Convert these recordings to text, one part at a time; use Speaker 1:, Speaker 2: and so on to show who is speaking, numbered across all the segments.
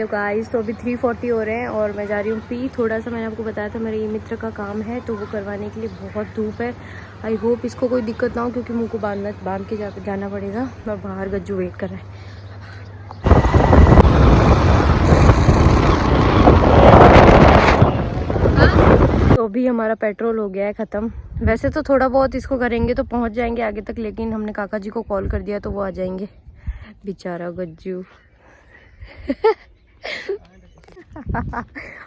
Speaker 1: Guys, तो अभी 3:40 हो रहे हैं और मैं जा रही हूँ पी। थोड़ा सा मैंने आपको बताया था मेरे ये मित्र का काम है तो वो करवाने के लिए बहुत धूप है। आई होप इसको कोई दिक्कत ना हो क्योंकि मुँह को बांध के जाना पड़ेगा और बाहर गज्जू वेट कर रहा है। तो अभी हमारा पेट्रोल हो गया है ख़त्म। वैसे तो थोड़ा बहुत इसको करेंगे तो पहुँच जाएंगे आगे तक, लेकिन हमने काका जी को कॉल कर दिया तो वो आ जाएंगे। बेचारा गज्जू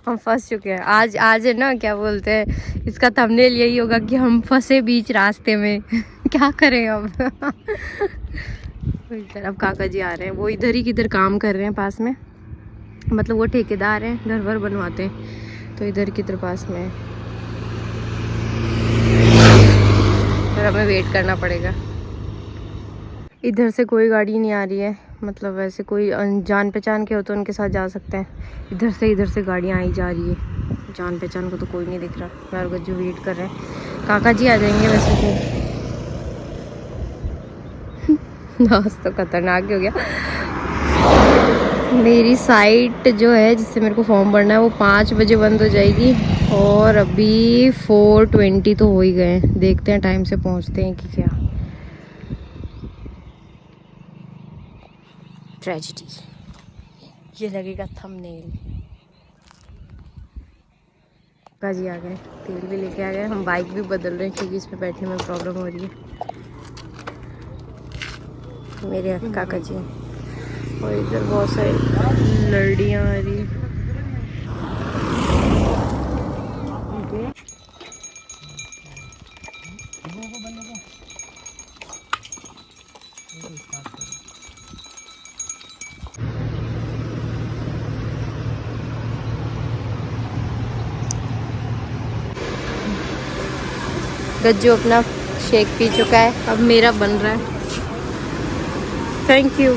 Speaker 1: हम फंस चुके हैं। आज है ना, क्या बोलते हैं, इसका थंबनेल यही होगा कि हम फंसे बीच रास्ते में। क्या करें अब। अब काका जी आ रहे हैं, वो इधर ही किधर काम कर रहे हैं पास में, मतलब वो ठेकेदार हैं, घर वर बनवाते हैं तो इधर किधर पास में है। फिर हमें वेट करना पड़ेगा। इधर से कोई गाड़ी नहीं आ रही है, मतलब वैसे कोई जान पहचान के हो तो उनके साथ जा सकते हैं। इधर से गाड़ियाँ आई जा रही है, जान पहचान को तो कोई नहीं दिख रहा। मैं और गज्जू वेट कर रहे हैं, काका जी आ जाएंगे वैसे तो। आज तो खतरनाक हो गया। मेरी साइट जो है जिससे मेरे को फॉर्म भरना है वो 5 बजे बंद हो जाएगी और अभी 4:20 तो हो ही गए। देखते हैं टाइम से पहुँचते हैं कि क्या। ट्रेजेडी, ये लगेगा थंबनेल। काजी आ गए, तेल भी लेके आ गए। हम बाइक भी बदल रहे हैं क्योंकि इस पे बैठने में प्रॉब्लम हो रही है। मेरे काका जी और इधर बहुत सारी लड़ियाँ आ रही है। गज्जू अपना शेक पी चुका है, अब मेरा बन रहा है। Thank you.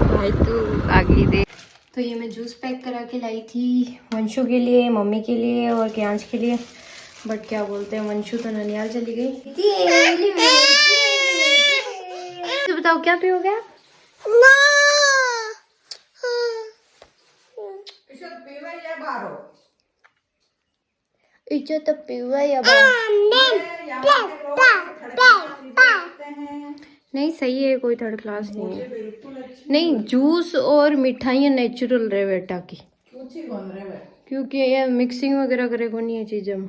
Speaker 1: भाई तू आगे दे। तो ये मैं जूस पैक करा के लाई थी वंशु के लिए, मम्मी के लिए और क्यांश के लिए। बट क्या बोलते हैं, वंशु तो ननियाल चली गई। तो बताओ क्या पियोगे आप? इज्जत पीवा या नहीं, सही है, कोई थर्ड क्लास नहीं है। नहीं, जूस और मिठाइयाँ नेचुरल रहे बेटा की, क्योंकि ये मिक्सिंग वगैरह करे को नहीं है चीज़। हम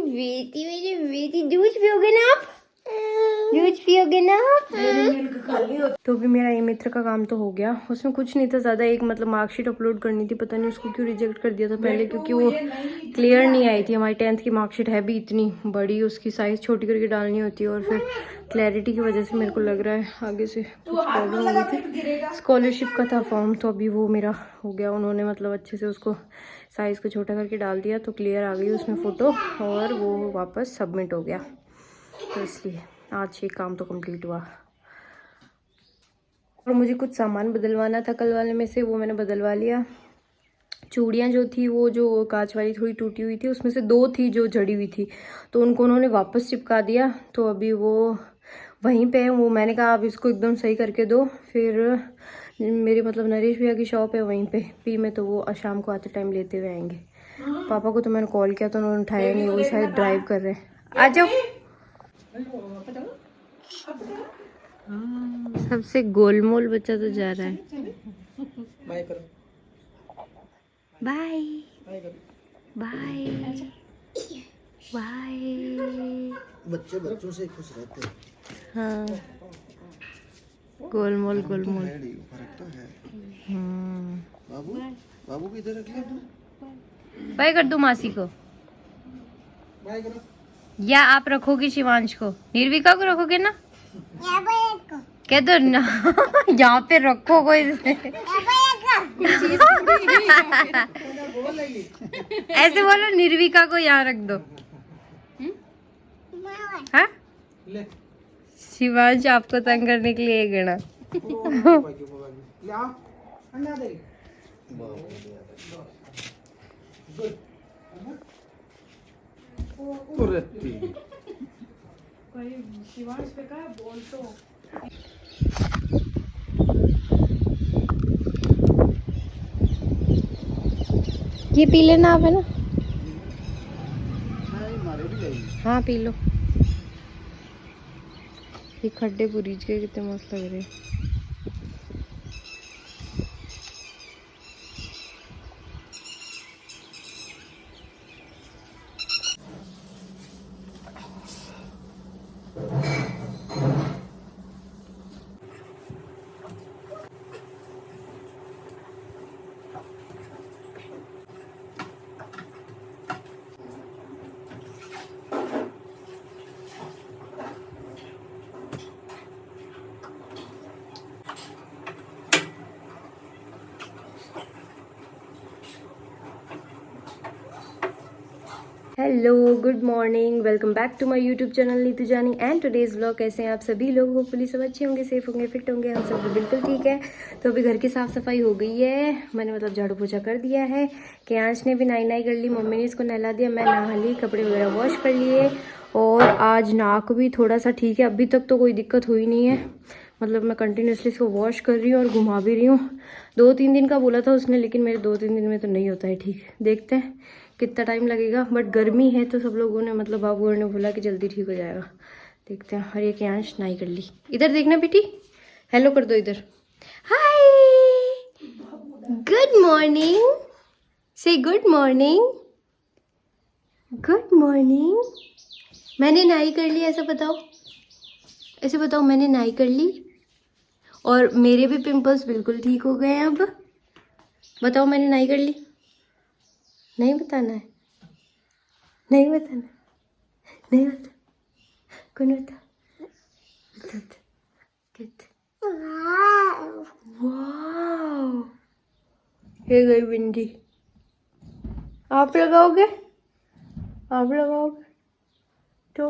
Speaker 1: मेरी बेटी जूस पियोगे ना आप? जूस पियोगे ना आप? तो भी मेरा ये मित्र का काम तो हो गया। उसमें कुछ नहीं था ज़्यादा, एक मतलब मार्कशीट अपलोड करनी थी, पता नहीं उसको क्यों रिजेक्ट कर दिया था पहले, क्योंकि वो क्लियर नहीं आई थी। हमारी 10th की मार्कशीट है भी इतनी बड़ी, उसकी साइज़ छोटी करके डालनी होती है और फिर क्लैरिटी की वजह से मेरे को लग रहा है आगे से कुछ प्रॉब्लम हो गई थी। स्कॉलरशिप का था फॉर्म, तो अभी वो मेरा हो गया। उन्होंने मतलब अच्छे से उसको साइज़ को छोटा करके डाल दिया तो क्लियर आ गई उसमें फ़ोटो और वो वापस सबमिट हो गया। तो इसलिए आज ये काम तो कंप्लीट हुआ। और मुझे कुछ सामान बदलवाना था कल वाले में से, वो मैंने बदलवा लिया। चूड़ियाँ जो थी वो जो कांच वाली थोड़ी टूटी हुई थी, उसमें से 2 थी जो जड़ी हुई थी, तो उनको उन्होंने वापस चिपका दिया। तो अभी वो वहीं पे है। वो मैंने कहा आप इसको एकदम सही करके दो। फिर मेरी मतलब नरेश भैया की शॉप है वहीं पे पी में, तो वो शाम को आते टाइम लेते हुए आएंगे। पापा को तो मैंने कॉल किया तो उन्होंने उठाया नहीं, वो शायद ड्राइव कर रहे हैं। आ जाओ। सबसे गोलमोल बच्चा तो जा रहा है। बाय करो। Bye bye bye.
Speaker 2: बच्चे बच्चों से खुश रहते हैं।
Speaker 1: हाँ, गोलमोल गोलमोल।
Speaker 2: फर्क तो है। बाबू बाबू को इधर रख लिया तू।
Speaker 1: बाय कर दो मासी को।
Speaker 2: बाय करो।
Speaker 1: या आप रखोगे शिवांश को? निर्विका को रखोगे ना? कह दो ना। यहाँ पे रखो कोई। ऐसे बोलो, निर्विका को यहाँ रख दो। हाँ, शिवांश आपको तंग करने के लिए एक गणा। शिवांश पे का बोल तो। ये पी लेना आप, है ना? हाँ पी लो। ये खड्डे बुरीज के कितने मस्त लग रहे हैं। Hello, good morning, welcome back to my YouTube channel Neetu Jani and today's vlog. कैसे हैं आप सभी लोग? होपफुली सब अच्छे होंगे, सेफ होंगे, फिट होंगे। हम सब बिल्कुल ठीक है। तो अभी घर की साफ सफाई हो गई है, मैंने मतलब झाड़ू पोछा कर दिया है। केयांश ने भी नाई कर ली, मम्मी ने इसको नहला दिया, मैं नहा ली, कपड़े वगैरह वॉश कर लिए। और आज नाक भी थोड़ा सा ठीक है, अभी तक तो कोई दिक्कत हुई नहीं है। मतलब मैं कंटिन्यूसली इसको वॉश कर रही हूँ और घुमा भी रही हूँ। 2-3 दिन का बोला था उसने, लेकिन मेरे 2-3 दिन में तो नहीं होता है ठीक। देखते हैं कितना टाइम लगेगा, बट गर्मी है तो सब लोगों ने मतलब बाबू ने बोला कि जल्दी ठीक हो जाएगा। देखते हैं। और ये केयांश नाई कर ली। इधर देखना बेटी, हेलो कर दो इधर। हाय, गुड मॉर्निंग, से गुड मॉर्निंग, गुड मॉर्निंग। मैंने नाई कर ली, ऐसा बताओ, ऐसे बताओ मैंने नाई कर ली। और मेरे भी पिंपल्स बिल्कुल ठीक हो गए हैं। अब बताओ मैंने नाई कर ली। नहीं बताना है, नहीं बताना, नहीं बता। कौन बता? वाव, ये गई बिंदी। आप लगाओगे? आप लगाओगे तो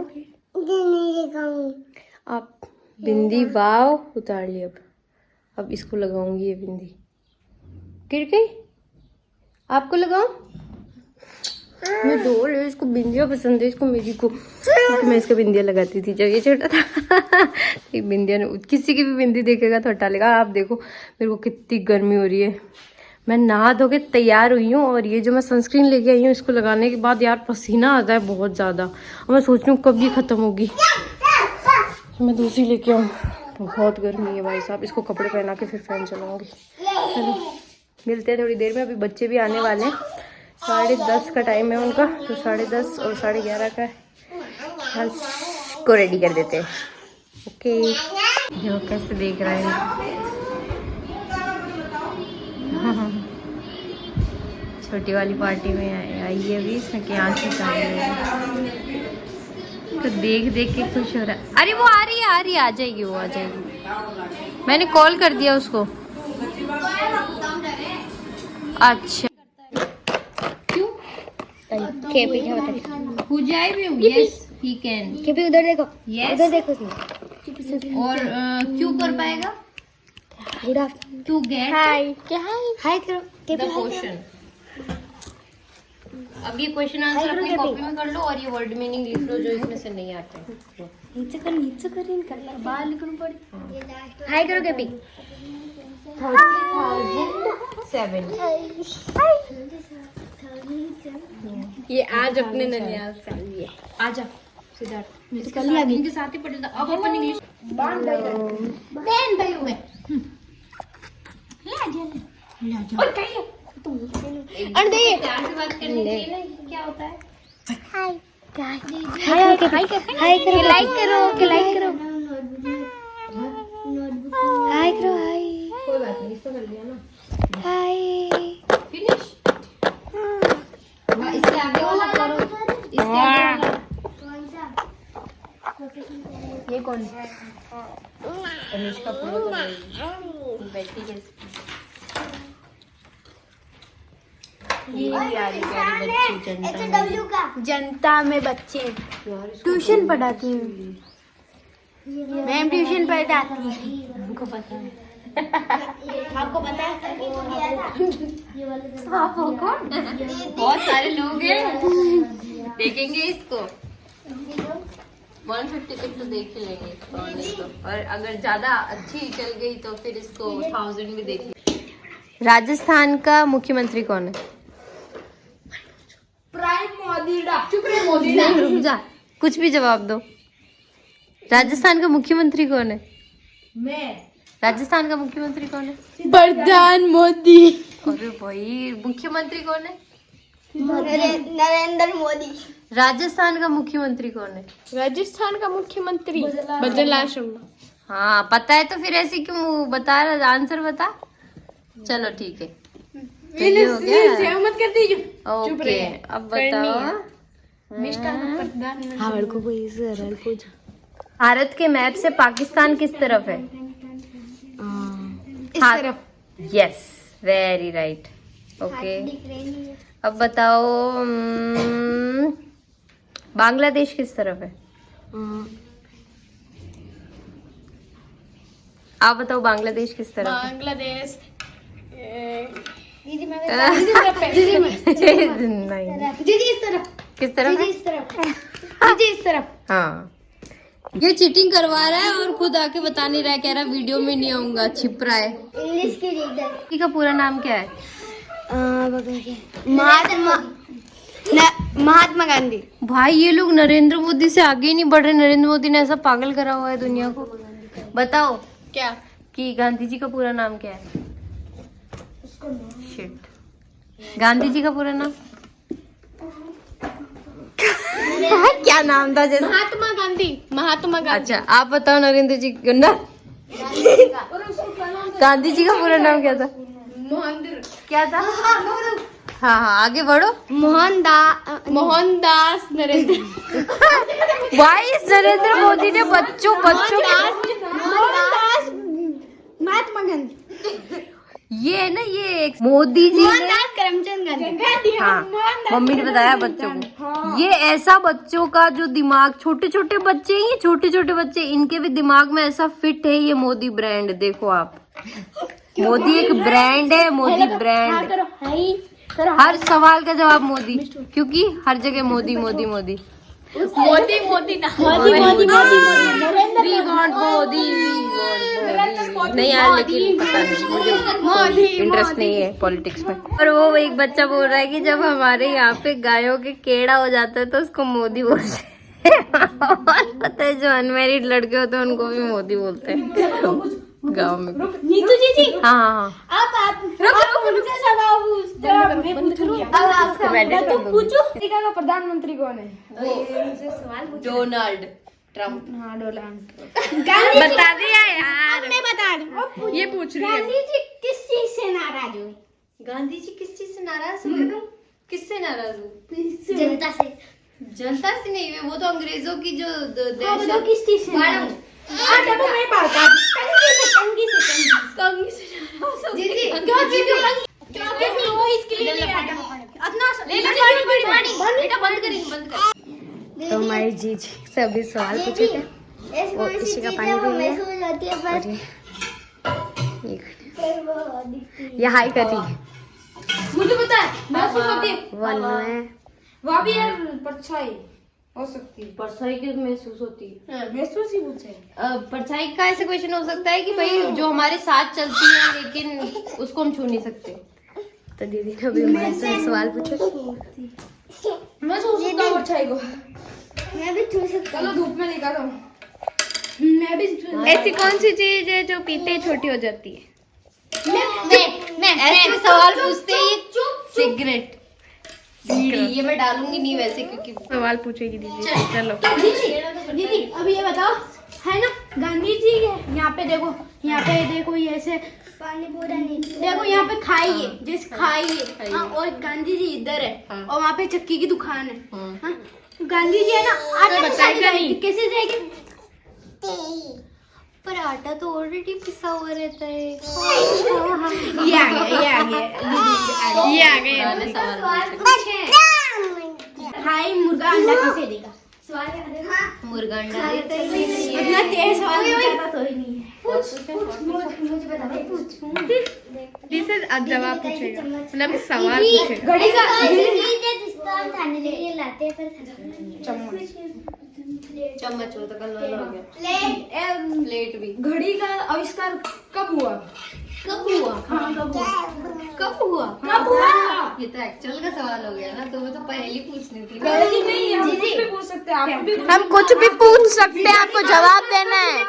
Speaker 1: आप बिंदी। वाव, उतार ली। अब इसको लगाऊंगी, ये बिंदी गिर गई। आपको लगाओ? मैं दो ले, इसको बिंदिया पसंद है, इसको मेरी को, क्योंकि मैं इसका बिंदिया लगाती थी जब ये छोटा था। एक बिंदिया ने, किसी की भी बिंदी देखेगा तो हटा लेगा। आप देखो मेरे को कितनी गर्मी हो रही है। मैं नहा धो के तैयार हुई हूँ और ये जो मैं सनस्क्रीन लेके आई हूँ, इसको लगाने के बाद यार पसीना आता है बहुत ज़्यादा। और मैं सोच रही हूँ कब ये ख़त्म होगी तो मैं दूसरी लेके आऊँ। बहुत गर्मी है भाई साहब। इसको कपड़े पहना के फिर फैन चलाऊँगी। चलो मिलते हैं थोड़ी देर में। अभी बच्चे भी आने वाले हैं, 10:30 का टाइम है उनका, तो 10:30 और 11:30 का है। को रेडी कर देते हैं। ओके, जो कैसे देख रहा है। छोटी वाली पार्टी में आई है अभी, इसमें क्या तो देख देख के खुश हो रहा है। अरे वो आ रही है, आ जाएगी, वो आ जाएगी। मैंने कॉल कर दिया उसको। अच्छा क्यों? केपी क्या बता? पूजा भी हूँ। Yes he can. केपी उधर देखो। यस उधर देखो उसने। और क्यों कर पाएगा? गुड आफ्टरनून टू गेट हाय। क्या हाय करो केपी। क्वेश्चन, अब ये क्वेश्चन आंसर अपनी कॉपी में कर लो और ये वर्ड मीनिंग लिख लो जो इसमें से नहीं आते हैं। नीचे कर इनका बाहर लिखना पड़े। हाय करो केपी। 1007 ये आज अपने ननियाल से आई है। आजा सिद्धार्थ, इसके साथ इनके साथ ही पढ़। अब अपन इंग्लिश बहन भाई हुए। ले आजा और कहिए तुम अंडे प्यार से बात करनी चाहिए ना। क्या होता है? हाय हाय हाय करो, लाइक करो, के लाइक करो, हाय करो, हाय। कोई बात नहीं, इसको कर लिया ना। हाय फिनिश। इसके आगे वाला करो, इसके आगे वाला। कौन सा? ये कौन सा? अनुष्का पूरा कर रही है। बैठी है। ये प्यारे प्यारे बच्चे जनता में बच्चे ट्यूशन पढ़ाती हूँ। मैम ट्यूशन पढ़ाती है। हमको पता है। आपको पता है? आपको कौन? बहुत सारे लोग हैं देखेंगे इसको। 150 तक तो देख ही लेंगे इसको, और अगर ज्यादा अच्छी चल गई तो फिर इसको 1000 भी देख लेंगे। राजस्थान का मुख्यमंत्री कौन है?
Speaker 3: प्राइम मोदी चुप रहे मोदी
Speaker 1: नहीं, रुक जा, कुछ भी जवाब दो। राजस्थान का मुख्यमंत्री कौन है?
Speaker 3: मैं
Speaker 1: राजस्थान का मुख्यमंत्री कौन है?
Speaker 3: प्रधान मोदी।
Speaker 1: अरे भाई, मुख्यमंत्री कौन है?
Speaker 3: नरेंद्र मोदी।
Speaker 1: राजस्थान का मुख्यमंत्री कौन है?
Speaker 3: राजस्थान का मुख्यमंत्री भजनलाल शर्मा।
Speaker 1: हाँ पता है, तो फिर ऐसे क्यों बता रहा? आंसर बता। चलो ठीक है, तो ये हो गया।
Speaker 3: मत कर दीजिए।
Speaker 1: ओके, अब बताओ। भारत के मैप से पाकिस्तान किस तरफ है?
Speaker 3: इस तरफ।
Speaker 1: Yes, very right. ओके, अब बताओ बांग्लादेश किस तरफ है? आप बताओ बांग्लादेश किस तरफ है?
Speaker 3: बांग्लादेश
Speaker 1: नहीं,
Speaker 3: दीदी इस तरफ।
Speaker 1: किस तरफ है?
Speaker 3: इस तरफ। दीदी इस तरफ।
Speaker 1: हाँ, ये चीटिंग करवा रहा है और खुद आके बता नहीं रहा है, कह रहा वीडियो में नहीं आऊंगा, छिप रहा है।
Speaker 3: इंग्लिश की रीडर।
Speaker 1: इसका पूरा नाम क्या है?
Speaker 3: महात्मा गांधी।
Speaker 1: भाई ये लोग नरेंद्र मोदी से आगे ही नहीं बढ़ रहे। नरेंद्र मोदी ने ऐसा पागल करा हुआ है दुनिया को। बताओ
Speaker 3: क्या?
Speaker 1: कि गांधी जी का पूरा नाम क्या है? शिट, गांधी जी का पूरा नाम क्या नाम था? जैसे
Speaker 3: महात्मा गांधी। महात्मा गांधी।
Speaker 1: अच्छा, आप बताओ नरेंद्र जी ना गांधी जी का पूरा नाम क्या था? क्या था? हाँ हाँ, आगे बढ़ो।
Speaker 3: मोहनदास नरेंद्र।
Speaker 1: भाई इस नरेंद्र मोदी ने बच्चों
Speaker 3: मोहनदास महात्मा गांधी।
Speaker 1: ये है ना, ये एक मोदी जी ने,
Speaker 3: मोहनदास करमचंद गांधी।
Speaker 1: हाँ मम्मी ने बताया बच्चों को। ये ऐसा बच्चों का जो दिमाग, छोटे छोटे बच्चे, ये छोटे छोटे बच्चे, इनके भी दिमाग में ऐसा फिट है ये मोदी ब्रांड। देखो आप, मोदी एक ब्रांड है, मोदी ब्रांड। हर सवाल का जवाब मोदी, क्योंकि हर जगह मोदी मोदी मोदी
Speaker 3: मोदी मोदी ना
Speaker 1: मोदी मोदी मोदी वी वांट मोदी, नहीं यार, लेकिन पता नहीं, मुझे इंटरेस्ट नहीं है पॉलिटिक्स में। और वो एक बच्चा बोल रहा है कि जब हमारे यहाँ पे गायों के केड़ा हो जाता है तो उसको मोदी बोलते हैं। पता है, जो अनमैरिड लड़के होते हैं उनको भी मोदी बोलते हैं गाँव में।
Speaker 3: नीतू जी
Speaker 1: हाँ हाँ हाँ,
Speaker 3: आप उनसे सवाल पूछते हो, मैं पूछूंगी। अब आप पूछो। अमेरिका का प्रधानमंत्री कौन है?
Speaker 1: Donald Trump.
Speaker 3: हाँ, डोनाल्ड।
Speaker 1: बता दिया यार,
Speaker 3: मैं बता रही हूँ।
Speaker 1: ये पूछ रही है।
Speaker 3: गांधी जी किस चीज से नाराज हुए?
Speaker 1: गांधी जी किस चीज से नाराज हुए? तुम किससे नाराज हो?
Speaker 3: जनता से।
Speaker 1: जनता से नहीं हुए, वो तो अंग्रेजों की जो
Speaker 3: बताओ किस चीज से नाराज? देखो मैं पढ़ता हूँ। कंगी से दीदी क्योंकि वो इसके लिए नहीं आता। इतना
Speaker 1: बेटा बंद करेंगे, बंद कर। तो हमारी जी सभी सवाल पूछे थे, वो किसी का पानी पी लिया। ये हाई कर रही है,
Speaker 3: मुझे पता है महसूस होती है।
Speaker 1: वन में
Speaker 3: वहाँ भी यार परछाई हो सकती है।
Speaker 1: परछाई की महसूस होती है।
Speaker 3: महसूस ही पूछे।
Speaker 1: परछाई का ऐसा क्वेश्चन हो सकता है कि भाई जो हमारे साथ चलती है लेकिन उसको हम छू नहीं सकते। तो दीदी ने अभी हमारे से सवाल पूछा।
Speaker 3: मैं छू सकता हूँ परछाई को। मैं भी छू सकता हूँ। चलो धूप में निकालो। मैं भी
Speaker 1: ऐसी कौन सी चीज है जो पीते ही छोटी हो जाती है?
Speaker 3: मैं
Speaker 1: ऐसे सवाल पूछते ही सिगरेट, बीड़ी, ये मैं डालूंगी नहीं वैसे, क्योंकि सवाल पूछेगी दीदी। चलो
Speaker 3: दीदी अब ये बताओ, है ना गांधी जी है यहाँ पे, देखो यहाँ पे देखो, ये ऐसे पानी पूरा नहीं, देखो यहाँ पे खाइए, जिस खाइए, हाँ, और गांधी जी इधर है, और वहाँ पे चक्की की दुकान है, हाँ, गांधी जी है ना, आटा बताएगा नहीं कैसे जाएगी?
Speaker 1: पर आटा तो ऑलरेडी पिसा हुआ रहता है।
Speaker 3: ये आ गया
Speaker 1: ये आ गए
Speaker 4: वाले सवाल
Speaker 3: भाई मुर्गा अंडा कैसे देगा?
Speaker 4: मुर्गा अंडा देता ही नहीं है।
Speaker 3: इतना तेज सवाल पूछा तो ही नहीं है।
Speaker 5: मुझे बता दे पूछ।
Speaker 1: दिस इज अब जवाब पूछेगा मतलब सवाल पूछेगा।
Speaker 3: घड़ी का
Speaker 5: जिसको हम खाने के लिए लाते हैं
Speaker 4: चम्मच हो तो कल वाला हो गया। प्लेट भी।
Speaker 3: घड़ी का आविष्कार कब हुआ?
Speaker 4: कब हुआ?
Speaker 3: हाँ कब हुआ?
Speaker 4: कब हुआ?
Speaker 3: कब हुआ?
Speaker 4: ये तो एक्चुअल का सवाल हो गया ना, तुम्हें तो पहली पूछनी थी।
Speaker 3: घड़ी नहीं है, हम कुछ भी पूछ सकते हैं। आप भी
Speaker 1: हम कुछ भी पूछ सकते हैं, आपको जवाब देना है।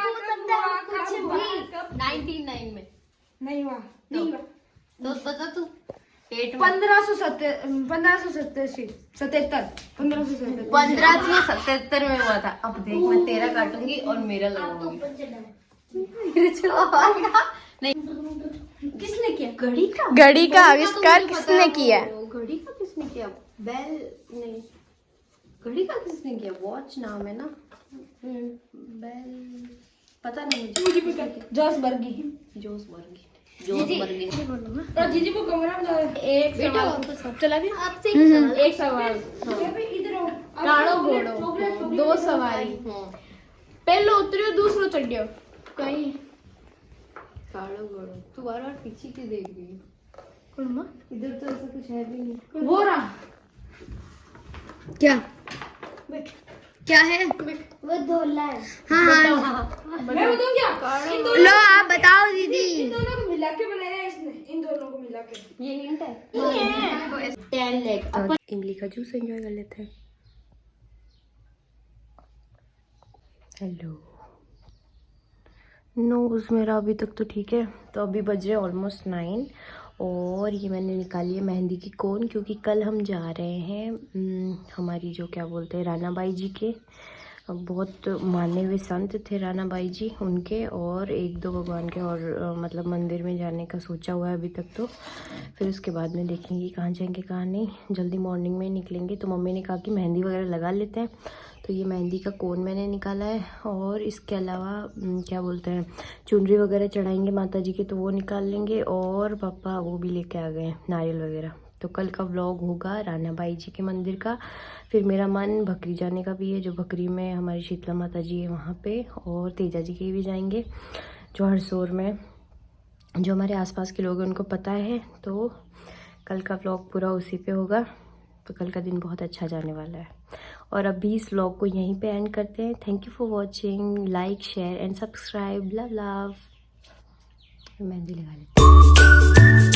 Speaker 3: कुछ भी
Speaker 4: 99 में
Speaker 3: नहीं हुआ। नहीं हुआ।
Speaker 4: तो बता तू। पेट में
Speaker 3: 1577
Speaker 4: 1577 में हुआ था। अब देख मैं तेरा काटूंगी और मेरा लगाऊंगी। मेरे चलो नहीं।
Speaker 3: किसने किया?
Speaker 4: घड़ी का
Speaker 1: घड़ी का आविष्कार किसने किया?
Speaker 4: घड़ी का किसने किया? बेल नहीं, घड़ी का किसने किया? वॉच नाम है ना। बेल पता नहीं मुझे।
Speaker 3: जॉस बर्गी।
Speaker 4: जोस बर्गी।
Speaker 3: और जीजी को कमरा में जाओ। एक
Speaker 4: बेटा
Speaker 3: सवाल
Speaker 4: वापस आओ।
Speaker 3: चला गया।
Speaker 5: आपसे
Speaker 3: एक सवाल। इधर आओ। काड़ो घोड़ो दो सवारी पहलो उतरियो दूसरो चढ़ियो कहीं
Speaker 4: काड़ो घोड़ो। तू बार बार पीछे क्यों देख रही है?
Speaker 3: कौन मां?
Speaker 4: इधर तो ऐसा कुछ है भी नहीं।
Speaker 3: वो रहा।
Speaker 1: क्या
Speaker 3: देख
Speaker 1: क्या है?
Speaker 5: वो धोला है।
Speaker 1: हाँ
Speaker 3: मैं बताऊं क्या?
Speaker 1: लो आप बताओ
Speaker 3: इन
Speaker 1: दीदी।
Speaker 3: दोनों को मिला के बनाया है इसने। इन दोनों को मिला के।
Speaker 4: ये हिंट है।
Speaker 3: 10 लाख।
Speaker 1: इमली का जूस एंजॉय कर लेते हैं। हेलो नोज मेरा अभी तक तो ठीक है। तो अभी बज रहे ऑलमोस्ट 9 और ये मैंने निकाली है मेहंदी की कोन, क्योंकि कल हम जा रहे हैं हमारी जो क्या बोलते हैं राना बाई जी के बहुत माने हुए संत थे राना बाई जी, उनके और एक दो भगवान के और मतलब मंदिर में जाने का सोचा हुआ है अभी तक। तो फिर उसके बाद में देखेंगे कहाँ जाएंगे कहाँ नहीं। जल्दी मॉर्निंग में निकलेंगे। तो मम्मी ने कहा कि मेहंदी वगैरह लगा लेते हैं। तो ये मेहंदी का कोन मैंने निकाला है और इसके अलावा क्या बोलते हैं चुनरी वगैरह चढ़ाएंगे माता जी के, तो वो निकाल लेंगे। और पापा वो भी लेके आ गए नारियल वगैरह। तो कल का व्लॉग होगा राना बाई जी के मंदिर का। फिर मेरा मन भकरी जाने का भी है, जो भकरी में हमारी शीतला माता जी है वहाँ पे, और तेजा जी के भी जाएंगे जो हरसोर में, जो हमारे आसपास के लोग हैं उनको पता है। तो कल का व्लॉग पूरा उसी पे होगा। तो कल का दिन बहुत अच्छा जाने वाला है। और अभी इस व्लॉग को यहीं पे एंड करते हैं। Thank you for watching. Like share and subscribe. Love love. Mehndi लगा लेते हैं।